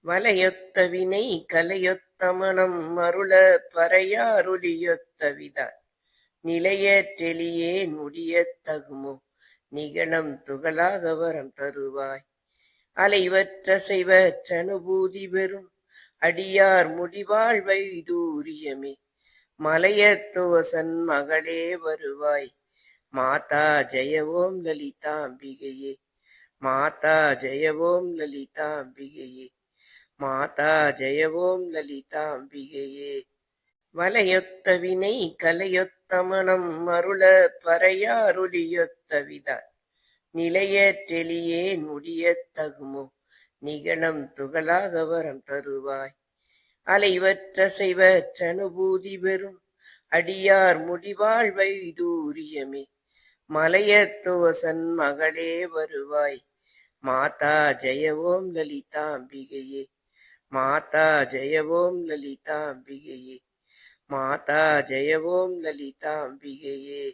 வலையொத்த வினை கலையொத்த மனம் மருள பறையாருளியொத்த விதாய் நிலையற்றெளியே நுடியத் தகுமோ நிகழம் துகளாக வரம் தருவாய். அலைவற்ற செய்வற்றனுபூதி பெறும் அடியார் முடிவாழ் வைடூரியமே மலையத்துவசன் மகளே வருவாய். மாதா ஜெயவோம் லலிதாம்பிகையே, மாதா ஜெயவோம் லலிதாம்பிகையே, மாதா ஜெயவோம் லலிதாம்பிகையே. வலையொத்த வினை கலையொத்த மனம் மருள பறையாருளியொத்த விதாய் நிலையற்றெளியே நுடியத் தகுமோ நிகழம் துகளாக வரம் தருவாய். அலைவற்ற செய்வற்றனுபூதி பெறும் அடியார் முடிவாழ் வைடூரியமே மலையத்துவசன் மகளே வருவாய். மாதா ஜெயவோம் லலிதாம்பிகையே, மாதா ஜெயவோம் லலிதாம்பிகையே, மாதா ஜெயவோம் லலிதாம்பிகையே.